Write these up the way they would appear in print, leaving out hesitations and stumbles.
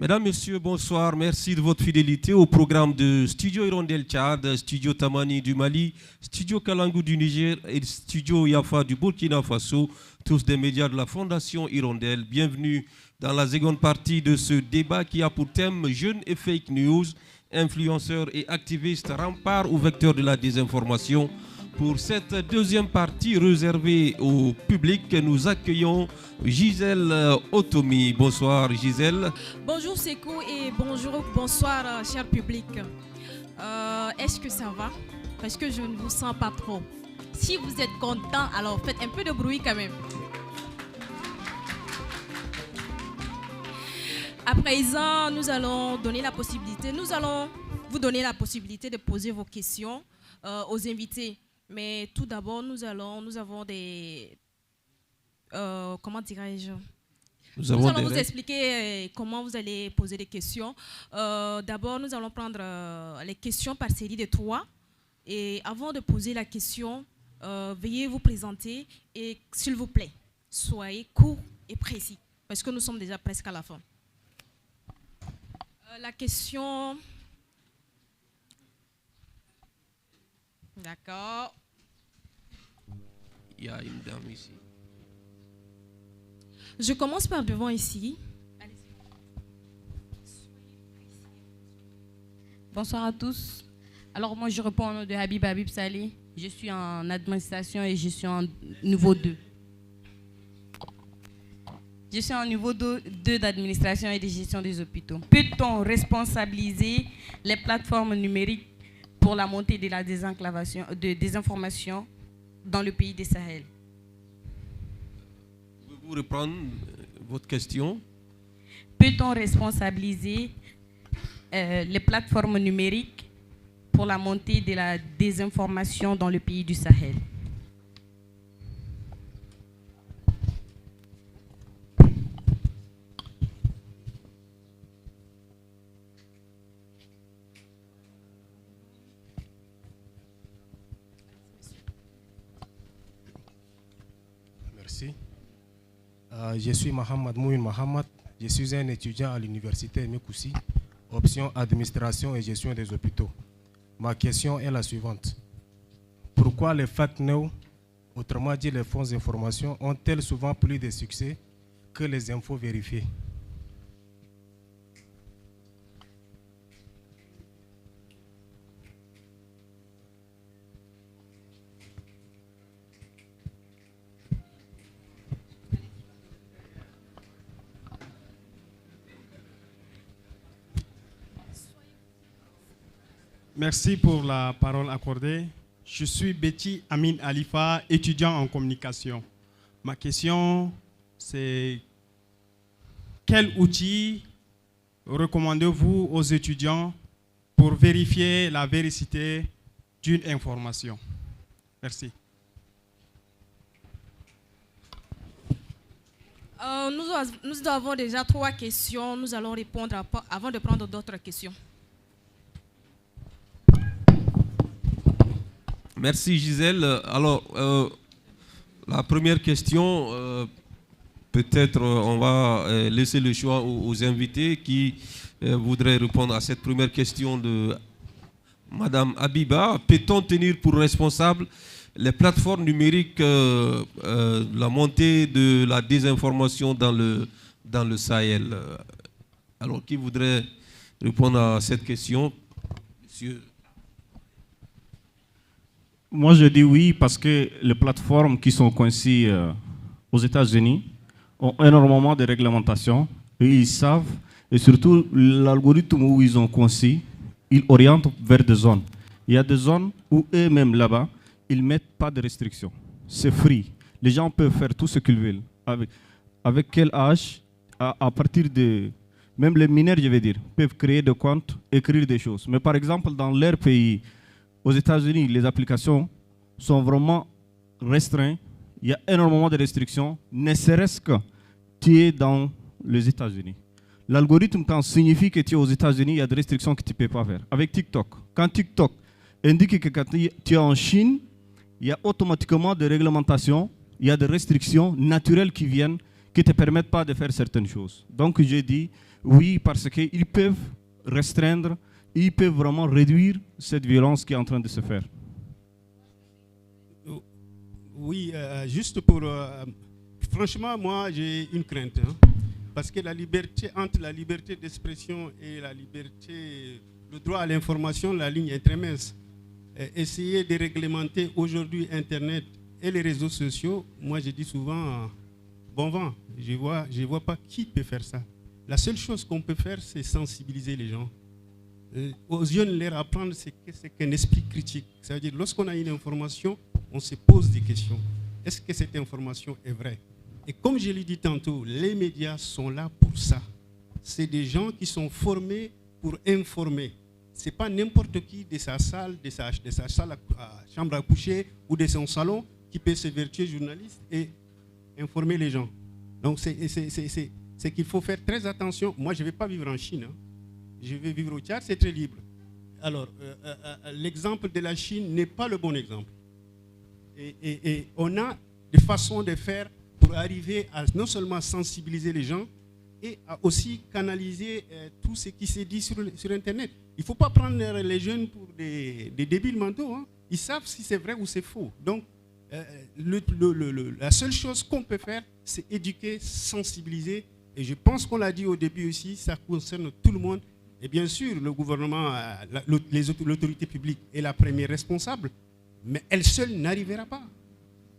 Mesdames, Messieurs, bonsoir. Merci de votre fidélité au programme de Studio Hirondelle Tchad, Studio Tamani du Mali, Studio Kalangou du Niger et Studio Yafa du Burkina Faso, tous des médias de la Fondation Hirondelle. Bienvenue dans la seconde partie de ce débat qui a pour thème Jeunes et fake news, influenceurs et activistes, remparts ou vecteurs de la désinformation. Pour cette deuxième partie réservée au public, nous accueillons Gisèle Otomi. Bonsoir Gisèle. Bonjour Sekou et bonsoir cher public. Est-ce que ça va? Parce que je ne vous sens pas trop. Si vous êtes content, alors faites un peu de bruit quand même. À présent, nous allons vous donner la possibilité de poser vos questions aux invités. Mais tout d'abord, nous avons des... comment dirais-je? Nous allons vous expliquer comment vous allez poser des questions. D'abord, nous allons prendre les questions par série de 3. Et avant de poser la question, veuillez vous présenter et s'il vous plaît, soyez court et précis parce que nous sommes déjà presque à la fin. La question... D'accord. Il y a une dame ici. Je commence par devant ici. Bonsoir à tous. Alors moi je réponds au nom de Habib Saleh. Je suis en administration et je suis en niveau 2. Je suis en niveau 2 d'administration et de gestion des hôpitaux. Peut-on responsabiliser les plateformes numériques pour la montée de la désinformation dans le pays des Sahel? Pouvez-vous reprendre votre question? Peut-on responsabiliser les plateformes numériques pour la montée de la désinformation dans le pays du Sahel? Merci. Je suis Mohamed Mouine Mohamed. Je suis un étudiant à l'université Mekoussi, option administration et gestion des hôpitaux. Ma question est la suivante. Pourquoi les fake news, autrement dit les fausses informations, ont-elles souvent plus de succès que les infos vérifiées? Merci pour la parole accordée. Je suis Betty Amin Alifa, étudiant en communication. Ma question, c'est quel outil recommandez-vous aux étudiants pour vérifier la véracité d'une information? Merci. Nous avons déjà 3 questions. Nous allons répondre avant de prendre d'autres questions. Merci Gisèle. Alors, la première question, peut-être on va laisser le choix aux invités qui voudraient répondre à cette première question de Madame Habiba. Peut-on tenir pour responsable les plateformes numériques, la montée de la désinformation dans le Sahel? Alors, qui voudrait répondre à cette question? Monsieur. Moi, je dis oui parce que les plateformes qui sont coincées aux États-Unis ont énormément de réglementations et ils savent, et surtout l'algorithme où ils ont coincé, ils orientent vers des zones. Il y a des zones où eux-mêmes là-bas, ils ne mettent pas de restrictions. C'est free. Les gens peuvent faire tout ce qu'ils veulent. Avec quel âge, à partir de... Même les mineurs, je vais dire, peuvent créer des comptes, écrire des choses. Mais par exemple, dans leur pays, aux États-Unis, les applications sont vraiment restreintes. Il y a énormément de restrictions, ne serait-ce que tu es dans les États-Unis. L'algorithme, quand signifie que tu es aux États-Unis, il y a des restrictions que tu ne peux pas faire. Avec TikTok, quand TikTok indique que quand tu es en Chine, il y a automatiquement des réglementations, il y a des restrictions naturelles qui viennent, qui ne te permettent pas de faire certaines choses. Donc, je dis, Oui, parce qu'ils peuvent restreindre, ils peuvent vraiment réduire cette violence qui est en train de se faire. Oui, juste pour... franchement, moi, j'ai une crainte. Hein, parce que la liberté, entre la liberté d'expression et la liberté, le droit à l'information, la ligne est très mince. Essayer de réglementer aujourd'hui Internet et les réseaux sociaux, moi, je dis souvent, bon vent. Je vois pas qui peut faire ça. La seule chose qu'on peut faire, c'est sensibiliser les gens. Aux jeunes, leur apprendre ce qu'un esprit critique. Ça veut dire, lorsqu'on a une information, on se pose des questions. Est-ce que cette information est vraie? Et comme je l'ai dit tantôt, les médias sont là pour ça. C'est des gens qui sont formés pour informer. Ce n'est pas n'importe qui de sa salle, de sa salle chambre à coucher ou de son salon qui peut se vertuer journaliste et informer les gens. Donc c'est qu'il faut faire très attention. Moi, je ne vais pas vivre en Chine. Hein. Je vais vivre au Tchad, c'est très libre. Alors, l'exemple de la Chine n'est pas le bon exemple. Et on a des façons de faire pour arriver à non seulement sensibiliser les gens, et à aussi canaliser tout ce qui se dit sur Internet. Il ne faut pas prendre les jeunes pour des débiles mentaux. Hein. Ils savent si c'est vrai ou c'est faux. Donc, la seule chose qu'on peut faire, c'est éduquer, sensibiliser. Et je pense qu'on l'a dit au début aussi, ça concerne tout le monde. Et bien sûr, le gouvernement, l'autorité publique est la première responsable, mais elle seule n'arrivera pas.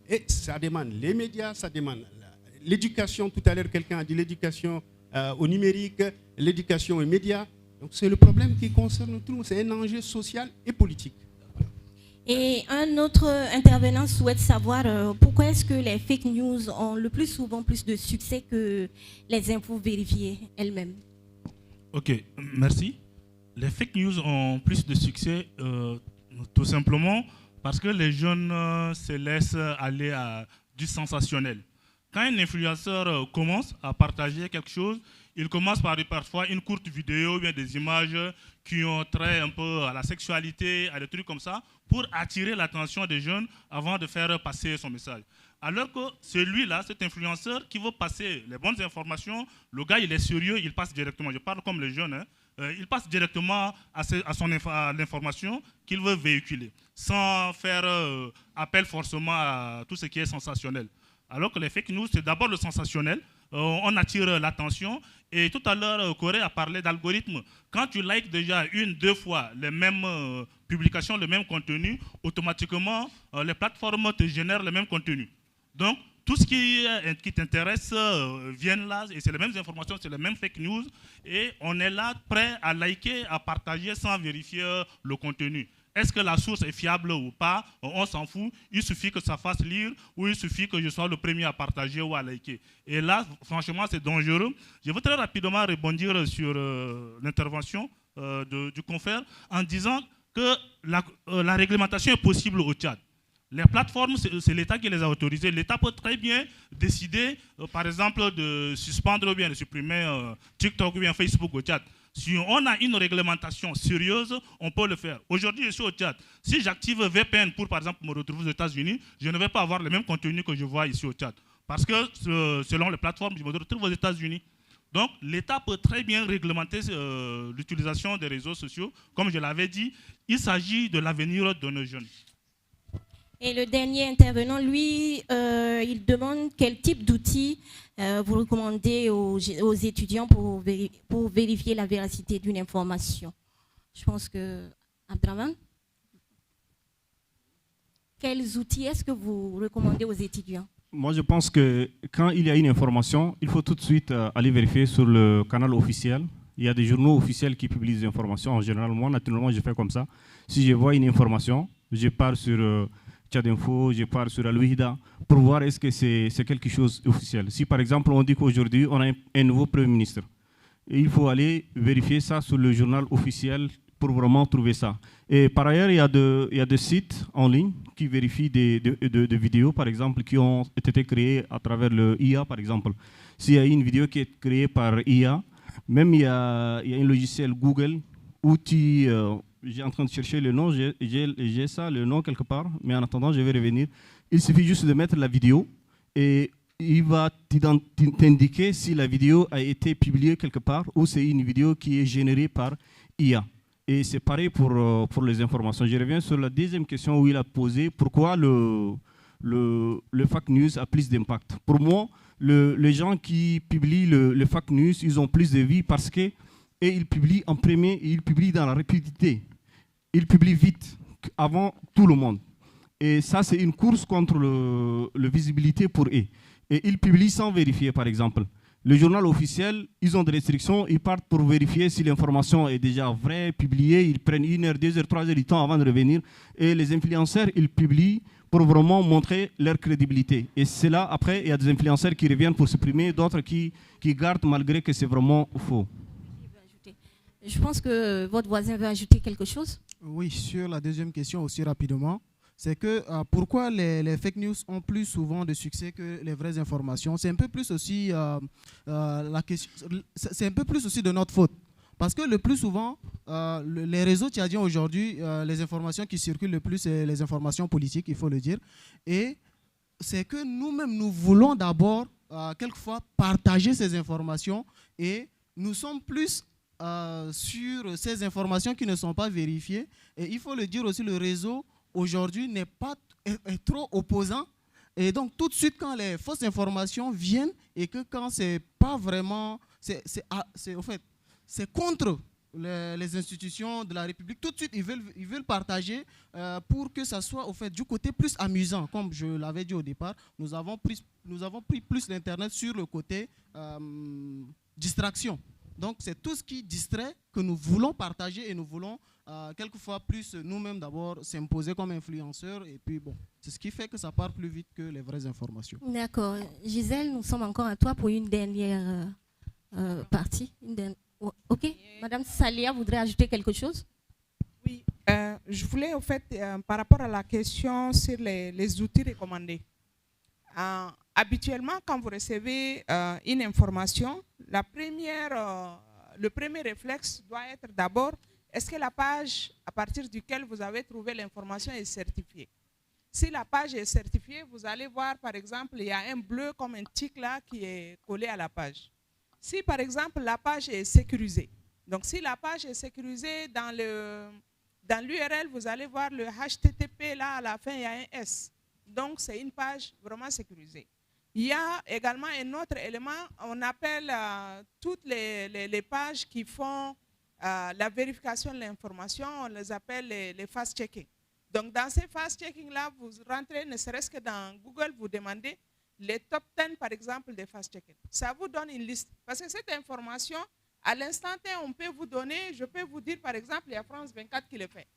Et ça demande les médias, ça demande l'éducation. Tout à l'heure, quelqu'un a dit l'éducation au numérique, l'éducation aux médias. Donc c'est le problème qui concerne tout le monde. C'est un enjeu social et politique. Et un autre intervenant souhaite savoir pourquoi est-ce que les fake news ont le plus souvent plus de succès que les infos vérifiées elles-mêmes. Ok, merci. Les fake news ont plus de succès tout simplement parce que les jeunes se laissent aller à du sensationnel. Quand un influenceur commence à partager quelque chose, il commence par parfois une courte vidéo ou bien des images qui ont trait un peu à la sexualité, à des trucs comme ça, pour attirer l'attention des jeunes avant de faire passer son message. Alors que celui-là, cet influenceur qui veut passer les bonnes informations, le gars il est sérieux, il passe directement. Je parle comme les jeunes, hein. Il passe directement à l'information qu'il veut véhiculer, sans faire appel forcément à tout ce qui est sensationnel. Alors que les fake news, c'est d'abord le sensationnel, on attire l'attention. Et tout à l'heure, Corée a parlé d'algorithme. Quand tu likes déjà une, deux fois les mêmes publications, le même contenu, automatiquement, les plateformes te génèrent le même contenu. Donc, tout ce qui t'intéresse vient là, et c'est les mêmes informations, c'est les mêmes fake news, et on est là prêt à liker, à partager sans vérifier le contenu. Est-ce que la source est fiable ou pas? On s'en fout. Il suffit que ça fasse lire ou il suffit que je sois le premier à partager ou à liker. Et là, franchement, c'est dangereux. Je veux très rapidement rebondir sur l'intervention du confrère en disant que la réglementation est possible au Tchad. Les plateformes, c'est l'État qui les a autorisées. L'État peut très bien décider, par exemple, de suspendre ou bien de supprimer TikTok ou bien Facebook au Tchad. Si on a une réglementation sérieuse, on peut le faire. Aujourd'hui, je suis au Tchad. Si j'active VPN pour, par exemple, me retrouver aux États-Unis, je ne vais pas avoir le même contenu que je vois ici au Tchad. Parce que selon les plateformes, je me retrouve aux États-Unis. Donc, l'État peut très bien réglementer l'utilisation des réseaux sociaux. Comme je l'avais dit, il s'agit de l'avenir de nos jeunes. Et le dernier intervenant, lui, il demande quel type d'outils vous recommandez aux étudiants pour vérifier la véracité d'une information. Je pense que, Abdraman, quels outils est-ce que vous recommandez aux étudiants? Moi, je pense que quand il y a une information, il faut tout de suite aller vérifier sur le canal officiel. Il y a des journaux officiels qui publient des informations. En général, moi, naturellement, je fais comme ça. Si je vois une information, je pars sur Tchad Info, je pars sur Al-Wihda pour voir est-ce que c'est quelque chose d'officiel. Si par exemple on dit qu'aujourd'hui on a un nouveau Premier ministre, il faut aller vérifier ça sur le journal officiel pour vraiment trouver ça. Et par ailleurs, il y a des sites en ligne qui vérifient des vidéos, par exemple, qui ont été créées à travers le IA, par exemple. S'il y a une vidéo qui est créée par IA, même il y a un logiciel Google où j'ai en train de chercher le nom, j'ai ça, le nom quelque part, mais en attendant, je vais revenir. Il suffit juste de mettre la vidéo et il va t'indiquer si la vidéo a été publiée quelque part ou c'est une vidéo qui est générée par IA. Et c'est pareil pour les informations. Je reviens sur la deuxième question où il a posé pourquoi le fake news a plus d'impact. Pour moi, les gens qui publient le fake news, ils ont plus de vie parce que ils publient en premier, et ils publient dans la rapidité. Ils publient vite, avant tout le monde. Et ça, c'est une course contre la visibilité pour eux. Et ils publient sans vérifier, par exemple. Le journal officiel, ils ont des restrictions, ils partent pour vérifier si l'information est déjà vraie, publiée, ils prennent 1 heure, 2 heures, 3 heures du temps avant de revenir. Et les influenceurs, ils publient pour vraiment montrer leur crédibilité. Et c'est là, après, il y a des influenceurs qui reviennent pour supprimer, d'autres qui gardent malgré que c'est vraiment faux. Je pense que votre voisin veut ajouter quelque chose. Oui, sur la deuxième question aussi rapidement. C'est que pourquoi les fake news ont plus souvent de succès que les vraies informations. C'est un peu plus aussi la question. C'est un peu plus aussi de notre faute, parce que le plus souvent, les réseaux tchadiens aujourd'hui, les informations qui circulent le plus, c'est les informations politiques, il faut le dire. Et c'est que nous-mêmes, nous voulons d'abord quelquefois partager ces informations, et nous sommes plus sur ces informations qui ne sont pas vérifiées. Et il faut le dire aussi, le réseau aujourd'hui est trop opposant, et donc tout de suite quand les fausses informations viennent et que quand c'est pas vraiment, au fait, c'est contre les institutions de la République, tout de suite ils veulent partager pour que ça soit au fait du côté plus amusant. Comme je l'avais dit au départ, nous avons pris plus l'internet sur le côté distraction. Donc c'est tout ce qui distrait que nous voulons partager, et nous voulons quelquefois plus nous-mêmes d'abord s'imposer comme influenceurs, et puis bon, c'est ce qui fait que ça part plus vite que les vraies informations. D'accord. Gisèle, nous sommes encore à toi pour une dernière partie. Ok. Madame Salia voudrait ajouter quelque chose? Oui, je voulais au fait, par rapport à la question sur les outils recommandés. Habituellement, quand vous recevez une information, le premier réflexe doit être d'abord, est-ce que la page à partir duquel vous avez trouvé l'information est certifiée? Si la page est certifiée, vous allez voir, par exemple, il y a un bleu comme un tic là qui est collé à la page. Si, par exemple, la page est sécurisée, donc si la page est sécurisée dans l'URL, vous allez voir le HTTP là, à la fin, il y a un S. Donc, c'est une page vraiment sécurisée. Il y a également un autre élément, on appelle toutes les pages qui font la vérification de l'information, on les appelle les fast-checking. Donc, dans ces fast-checking-là, vous rentrez, ne serait-ce que dans Google, vous demandez les top 10, par exemple, des fast-checking. Ça vous donne une liste. Parce que cette information, à l'instant T, on peut vous donner, je peux vous dire, par exemple, il y a France 24 qui le fait.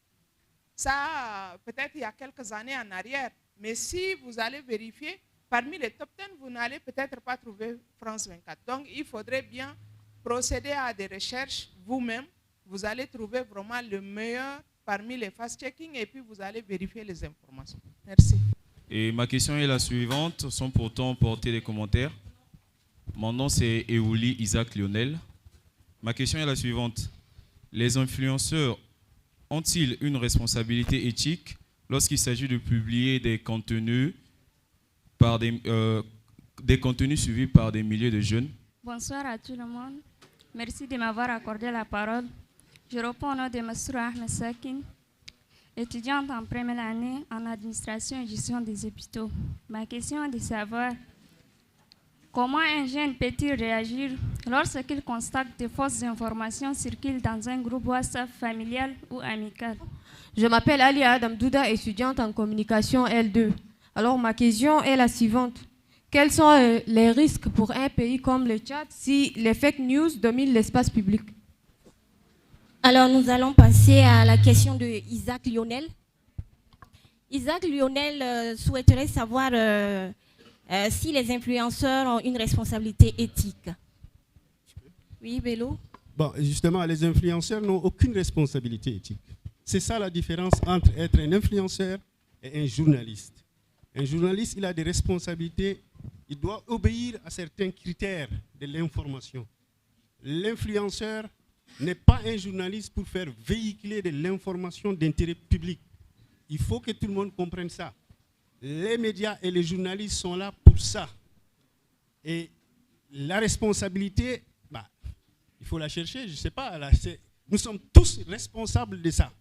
Ça, peut-être il y a quelques années en arrière. Mais si vous allez vérifier, parmi les top 10, vous n'allez peut-être pas trouver France 24. Donc, il faudrait bien procéder à des recherches vous-même. Vous allez trouver vraiment le meilleur parmi les fast-checking, et puis vous allez vérifier les informations. Merci. Et ma question est la suivante, sans pourtant porter des commentaires. Mon nom c'est Eouli Isaac Lionel. Ma question est la suivante. Les influenceurs ont-ils une responsabilité éthique lorsqu'il s'agit de publier des contenus suivis par des milliers de jeunes? Bonsoir à tout le monde. Merci de m'avoir accordé la parole. Je réponds au nom de Massoura Ahmed Sakin, étudiante en première année en administration et gestion des hôpitaux. Ma question est de savoir comment un jeune peut-il réagir lorsqu'il constate de fausses informations circulent dans un groupe WhatsApp familial ou amical. Je m'appelle Ali Adam Douda, étudiante en communication L2. Alors ma question est la suivante. Quels sont les risques pour un pays comme le Tchad si les fake news dominent l'espace public? Alors nous allons passer à la question de Isaac Lionel. Isaac Lionel souhaiterait savoir si les influenceurs ont une responsabilité éthique. Oui, Bello? Bon, justement, les influenceurs n'ont aucune responsabilité éthique. C'est ça la différence entre être un influenceur et un journaliste. Un journaliste, il a des responsabilités, il doit obéir à certains critères de l'information. L'influenceur n'est pas un journaliste pour faire véhiculer de l'information d'intérêt public. Il faut que tout le monde comprenne ça. Les médias et les journalistes sont là pour ça. Et la responsabilité, il faut la chercher, je ne sais pas. Là, nous sommes tous responsables de ça.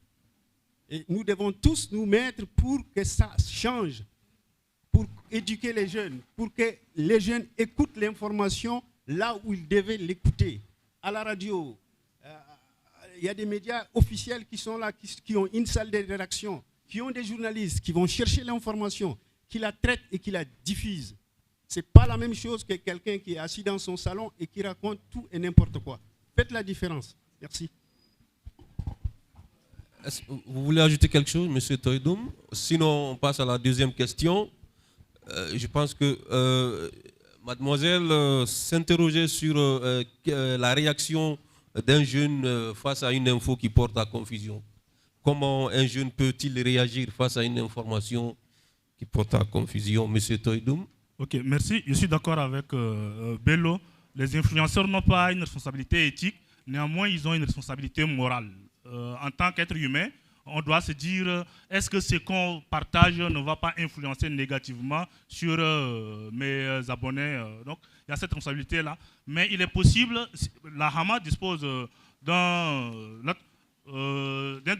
Et nous devons tous nous mettre pour que ça change, pour éduquer les jeunes, pour que les jeunes écoutent l'information là où ils devaient l'écouter. À la radio, il y a des médias officiels qui sont là, qui ont une salle de rédaction, qui ont des journalistes, qui vont chercher l'information, qui la traitent et qui la diffusent. Ce n'est pas la même chose que quelqu'un qui est assis dans son salon et qui raconte tout et n'importe quoi. Faites la différence. Merci. Vous voulez ajouter quelque chose, M. Toydoum? Sinon, on passe à la deuxième question. Je pense que mademoiselle s'interrogeait sur la réaction d'un jeune face à une info qui porte à confusion. Comment un jeune peut-il réagir face à une information qui porte à confusion, M. Toydoum? Ok, merci. Je suis d'accord avec Bello. Les influenceurs n'ont pas une responsabilité éthique, néanmoins ils ont une responsabilité morale. En tant qu'être humain, on doit se dire, est-ce que ce qu'on partage ne va pas influencer négativement sur mes abonnés? Donc, il y a cette responsabilité-là. Mais il est possible, la Hama dispose d'un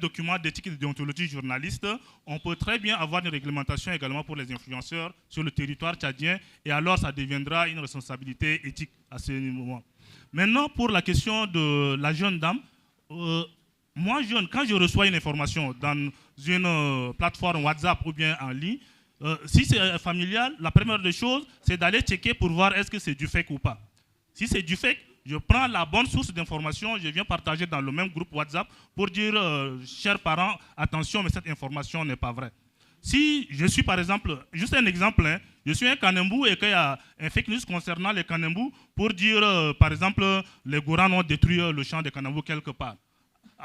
document d'éthique et de déontologie journaliste. On peut très bien avoir une réglementation également pour les influenceurs sur le territoire tchadien, et alors ça deviendra une responsabilité éthique à ce moment. Maintenant, pour la question de la jeune dame, moi, jeune, quand je reçois une information dans une plateforme WhatsApp ou bien en ligne, si c'est familial, la première des choses, c'est d'aller checker pour voir est-ce que c'est du fake ou pas. Si c'est du fake, je prends la bonne source d'information, je viens partager dans le même groupe WhatsApp pour dire, chers parents, attention, mais cette information n'est pas vraie. Si je suis par exemple, juste un exemple, hein, je suis un Kanembou et qu'il y a un fake news concernant les Kanembou pour dire, par exemple, les Gourans ont détruit le champ des Kanembou quelque part,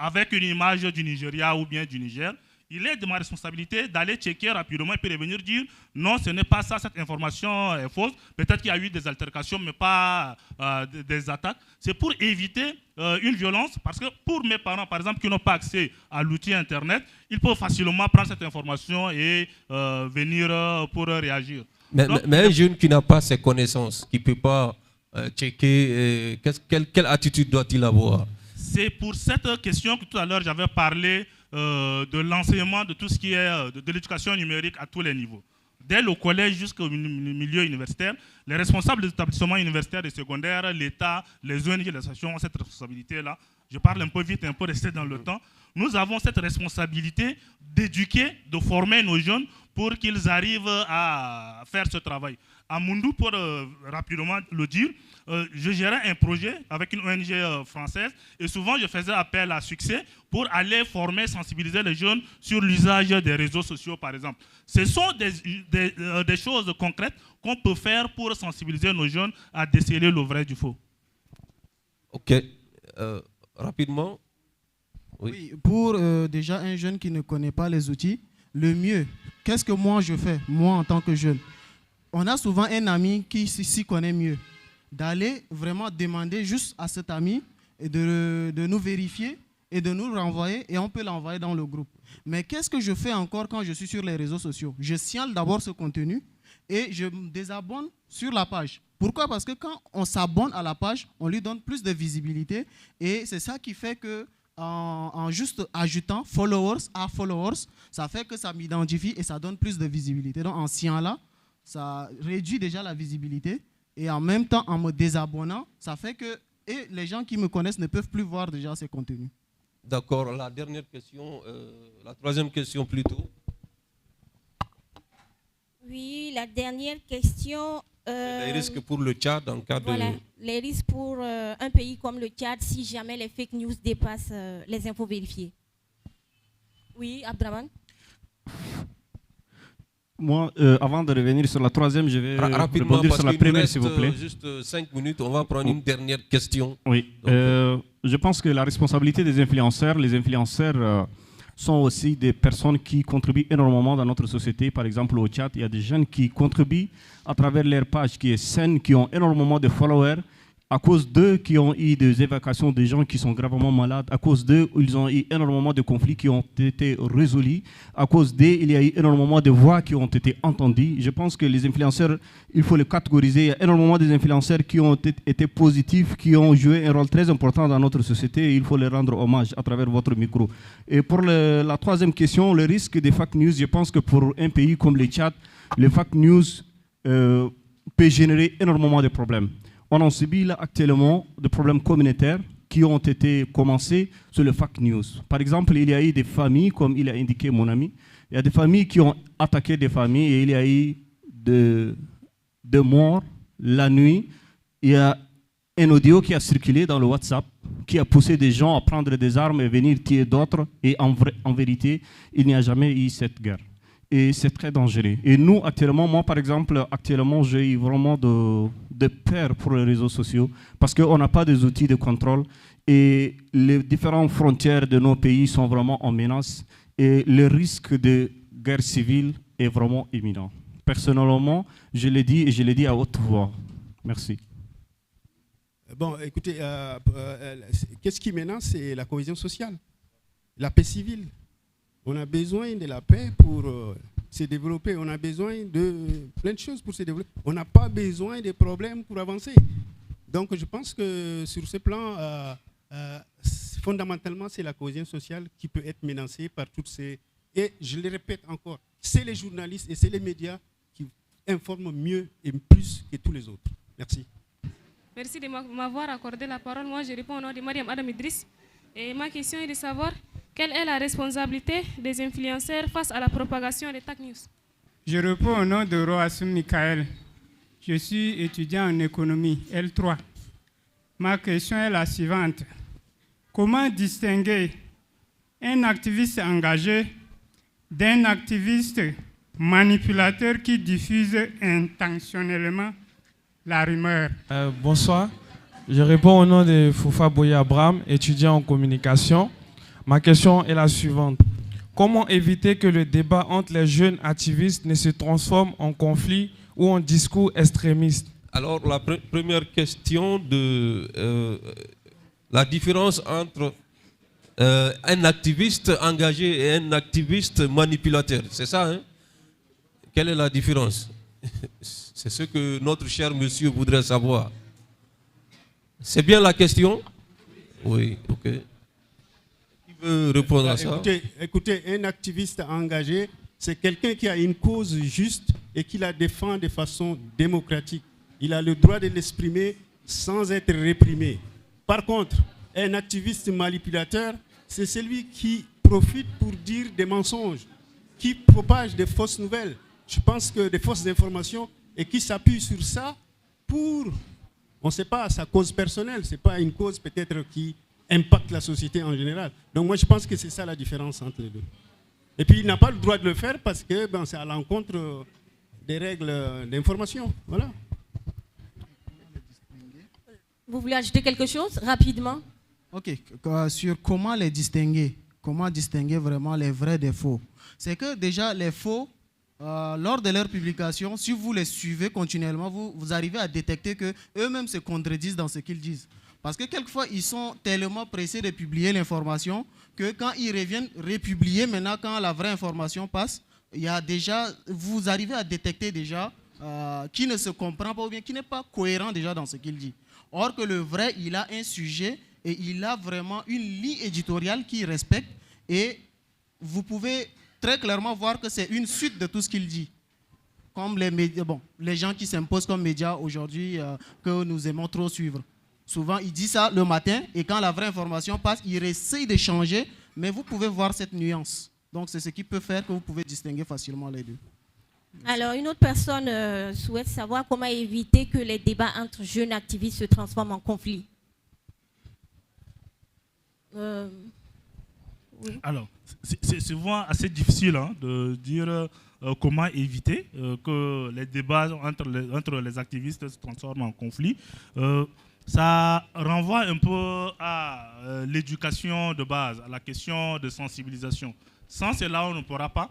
avec une image du Nigeria ou bien du Niger, il est de ma responsabilité d'aller checker rapidement et puis revenir dire non, ce n'est pas ça, cette information est fausse. Peut-être qu'il y a eu des altercations, mais pas des attaques. C'est pour éviter une violence, parce que pour mes parents, par exemple, qui n'ont pas accès à l'outil Internet, ils peuvent facilement prendre cette information et venir pour réagir. Mais un jeune qui n'a pas ces connaissances, qui ne peut pas checker, quelle attitude doit-il avoir? C'est pour cette question que tout à l'heure j'avais parlé de l'enseignement de tout ce qui est de l'éducation numérique à tous les niveaux. Dès le collège jusqu'au milieu universitaire, les responsables des établissements universitaires et secondaires, l'État, les ONG, les associations ont cette responsabilité-là. Je parle un peu vite, un peu resté dans le temps. Nous avons cette responsabilité d'éduquer, de former nos jeunes pour qu'ils arrivent à faire ce travail. À Moundou, pour rapidement le dire, je gérais un projet avec une ONG française et souvent je faisais appel à succès pour aller former, sensibiliser les jeunes sur l'usage des réseaux sociaux, par exemple. Ce sont des choses concrètes qu'on peut faire pour sensibiliser nos jeunes à déceler le vrai du faux. Ok. Rapidement. Oui, pour déjà un jeune qui ne connaît pas les outils, le mieux, qu'est-ce que moi je fais, moi en tant que jeune? On a souvent un ami qui s'y connaît mieux. D'aller vraiment demander juste à cet ami et de nous vérifier et de nous renvoyer, et on peut l'envoyer dans le groupe. Mais qu'est-ce que je fais encore quand je suis sur les réseaux sociaux? Je signale d'abord ce contenu et je me désabonne sur la page. Pourquoi? Parce que quand on s'abonne à la page, on lui donne plus de visibilité, et c'est ça qui fait que en juste ajoutant followers à followers, ça fait que ça m'identifie et ça donne plus de visibilité. Donc en signalant, ça réduit déjà la visibilité, et en même temps, en me désabonnant, ça fait que les gens qui me connaissent ne peuvent plus voir déjà ces contenus. D'accord. La dernière question, la troisième question plutôt. Oui, la dernière question. Les risques pour le Tchad en cas voilà, de... les risques pour un pays comme le Tchad si jamais les fake news dépassent les infos vérifiées. Oui, Abdraman. Moi, avant de revenir sur la troisième, je vais rapidement, rebondir parce sur la qu'il nous première, reste s'il vous plaît. juste 5 minutes, on va prendre une dernière question. Oui, je pense que la responsabilité des influenceurs, les influenceurs sont aussi des personnes qui contribuent énormément dans notre société. Par exemple, au Tchad, il y a des jeunes qui contribuent à travers leur page qui est saine, qui ont énormément de followers, à cause d'eux qui ont eu des évacuations des gens qui sont gravement malades, à cause d'eux, ils ont eu énormément de conflits qui ont été résolus, à cause d'eux, il y a eu énormément de voix qui ont été entendues. Je pense que les influenceurs, il faut les catégoriser. Il y a énormément d'influenceurs qui ont été positifs, qui ont joué un rôle très important dans notre société et il faut les rendre hommage à travers votre micro. Et pour la troisième question, le risque des fake news, je pense que pour un pays comme le Tchad, les fake news peut générer énormément de problèmes. On en subit là actuellement des problèmes communautaires qui ont été commencés sur le fake news. Par exemple, il y a eu des familles, comme il a indiqué mon ami, il y a des familles qui ont attaqué des familles et il y a eu de morts la nuit. Il y a un audio qui a circulé dans le WhatsApp qui a poussé des gens à prendre des armes et venir tuer d'autres. Et en vérité, il n'y a jamais eu cette guerre. Et c'est très dangereux. Et nous, actuellement, moi par exemple, actuellement, j'ai eu vraiment de peur pour les réseaux sociaux parce qu'on n'a pas des outils de contrôle et les différentes frontières de nos pays sont vraiment en menace et le risque de guerre civile est vraiment imminent. Personnellement, je l'ai dit et je l'ai dit à haute voix. Merci. Bon, écoutez, qu'est-ce qui menace? C'est la cohésion sociale, la paix civile. On a besoin de la paix pour se développer. On a besoin de plein de choses pour se développer. On n'a pas besoin de problèmes pour avancer. Donc je pense que sur ce plan, fondamentalement, c'est la cohésion sociale qui peut être menacée par toutes ces... Et je le répète encore, c'est les journalistes et c'est les médias qui informent mieux et plus que tous les autres. Merci. Merci de m'avoir accordé la parole. Moi, je réponds au nom de Mariam Adam Idriss. Et ma question est de savoir quelle est la responsabilité des influenceurs face à la propagation des fake news. Je réponds au nom de Roassoum Mikael. Je suis étudiant en économie, L3. Ma question est la suivante. Comment distinguer un activiste engagé d'un activiste manipulateur qui diffuse intentionnellement la rumeur? Bonsoir. Je réponds au nom de Foufa Boye Abraham, étudiant en communication. Ma question est la suivante. Comment éviter que le débat entre les jeunes activistes ne se transforme en conflit ou en discours extrémiste? Alors, la première question de la différence entre un activiste engagé et un activiste manipulateur, c'est ça, hein? Quelle est la différence? C'est ce que notre cher monsieur voudrait savoir. C'est bien la question? Oui, ok. Qui veut répondre à ça? Écoutez, un activiste engagé, c'est quelqu'un qui a une cause juste et qui la défend de façon démocratique. Il a le droit de l'exprimer sans être réprimé. Par contre, un activiste manipulateur, c'est celui qui profite pour dire des mensonges, qui propage des fausses nouvelles, je pense que des fausses informations, et qui s'appuie sur ça pour, on ne sait pas, sa cause personnelle, ce n'est pas une cause peut-être qui impacte la société en général. Donc moi je pense que c'est ça la différence entre les deux. Et puis il n'a pas le droit de le faire parce que c'est à l'encontre des règles d'information. Voilà. Vous voulez ajouter quelque chose rapidement? Ok, sur comment les distinguer, comment distinguer vraiment les vrais des faux. C'est que déjà les faux, lors de leur publication, si vous les suivez continuellement, vous arrivez à détecter qu'eux-mêmes se contredisent dans ce qu'ils disent. Parce que quelquefois, ils sont tellement pressés de publier l'information que quand ils reviennent republier, maintenant quand la vraie information passe, il y a déjà, vous arrivez à détecter déjà qui ne se comprend pas ou bien qui n'est pas cohérent déjà dans ce qu'il dit. Or que le vrai, il a un sujet et il a vraiment une ligne éditoriale qu'il respecte et vous pouvez très clairement voir que c'est une suite de tout ce qu'il dit. Comme les médias, bon, les gens qui s'imposent comme médias aujourd'hui que nous aimons trop suivre. Souvent, il dit ça le matin et quand la vraie information passe, il essaye de changer, mais vous pouvez voir cette nuance. Donc, c'est ce qui peut faire que vous pouvez distinguer facilement les deux. Alors, une autre personne souhaite savoir comment éviter que les débats entre jeunes activistes se transforment en conflit. Oui. Alors, c'est souvent assez difficile hein, de dire comment éviter que les débats entre les activistes se transforment en conflit. Ça renvoie un peu à l'éducation de base, à la question de sensibilisation. Sans cela, on ne pourra pas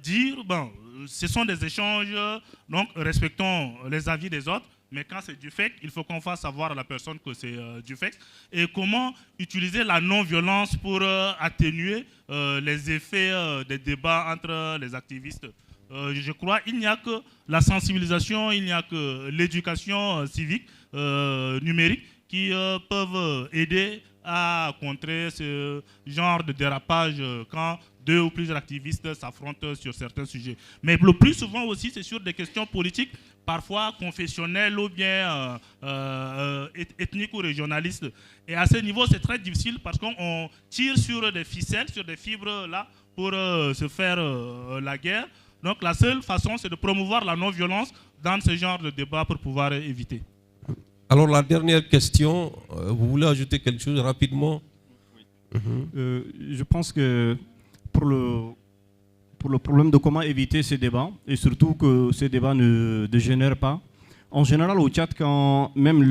dire, bon, ce sont des échanges, donc respectons les avis des autres, Mais quand c'est du fake, il faut qu'on fasse savoir à la personne que c'est du fake. Et comment utiliser la non-violence pour atténuer les effets des débats entre les activistes. Je crois qu'il n'y a que la sensibilisation, il n'y a que l'éducation civique, numérique, qui peuvent aider à contrer ce genre de dérapage quand 2 ou plusieurs activistes s'affrontent sur certains sujets. Mais le plus souvent aussi, c'est sur des questions politiques, parfois confessionnelles ou bien ethniques ou régionalistes. Et à ce niveau, c'est très difficile parce qu'on tire sur des ficelles, sur des fibres là, pour se faire la guerre. Donc la seule façon, c'est de promouvoir la non-violence dans ce genre de débat pour pouvoir éviter. Alors la dernière question, vous voulez ajouter quelque chose rapidement? Je pense que pour le problème de comment éviter ces débats, et surtout que ces débats ne dégénèrent pas, en général au Tchad, quand même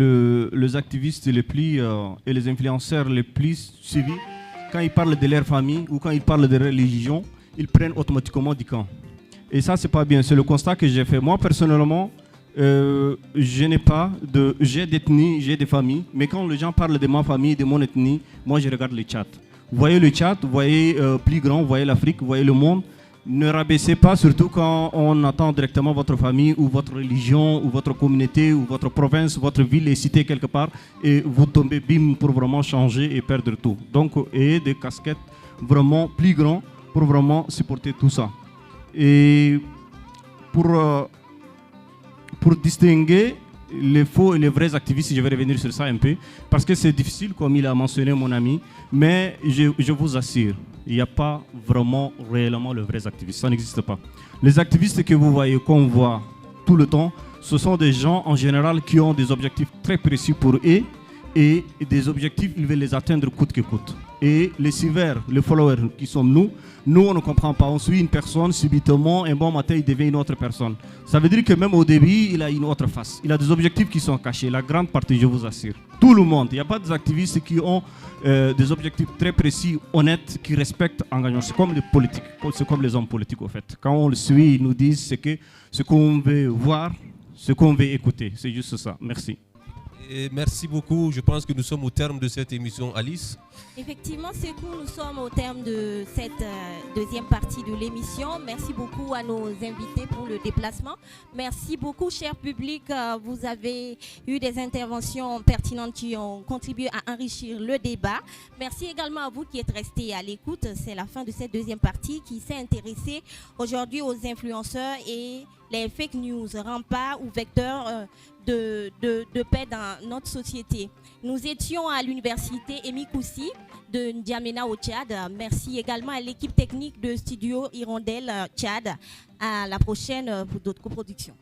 les activistes les plus et les influenceurs les plus suivis, quand ils parlent de leur famille ou quand ils parlent de religion, ils prennent automatiquement du camp. Et ça, c'est pas bien. C'est le constat que j'ai fait. Moi, personnellement, j'ai d'ethnie, j'ai des familles, mais quand les gens parlent de ma famille, de mon ethnie, moi, je regarde le Tchad. Vous voyez le Tchad, vous voyez plus grand, vous voyez l'Afrique, vous voyez le monde. Ne rabaissez pas, surtout quand on attend directement votre famille ou votre religion ou votre communauté ou votre province, votre ville est citée quelque part et vous tombez bim pour vraiment changer et perdre tout. Donc, ayez des casquettes vraiment plus grandes pour vraiment supporter tout ça. Et pour distinguer les faux et les vrais activistes, je vais revenir sur ça un peu, parce que c'est difficile, comme il a mentionné mon ami, mais je vous assure, il n'y a pas vraiment réellement les vrais activistes, ça n'existe pas. Les activistes que vous voyez, qu'on voit tout le temps, ce sont des gens en général qui ont des objectifs très précis pour eux, et des objectifs, ils veulent les atteindre coûte que coûte. Et les suiveurs, les followers qui sommes nous, on ne comprend pas. On suit une personne, subitement, un bon matin, il devient une autre personne. Ça veut dire que même au début, il a une autre face. Il a des objectifs qui sont cachés. La grande partie, je vous assure. Tout le monde. Il n'y a pas des activistes qui ont des objectifs très précis, honnêtes, qui respectent l'engagement. C'est comme les politiques, c'est comme les hommes politiques, au fait. Quand on le suit, ils nous disent ce qu'on veut voir, ce qu'on veut écouter. C'est juste ça. Merci. Et merci beaucoup. Je pense que nous sommes au terme de cette émission, Alice. Effectivement, c'est cool. Nous sommes au terme de cette deuxième partie de l'émission. Merci beaucoup à nos invités pour le déplacement. Merci beaucoup, cher public. Vous avez eu des interventions pertinentes qui ont contribué à enrichir le débat. Merci également à vous qui êtes restés à l'écoute. C'est la fin de cette deuxième partie qui s'est intéressée aujourd'hui aux influenceurs et les fake news, remparts ou vecteurs de paix dans notre société. Nous étions à l'université Emi Koussi de N'Djamena au Tchad. Merci également à l'équipe technique de Studio Hirondelle Tchad. À la prochaine pour d'autres coproductions.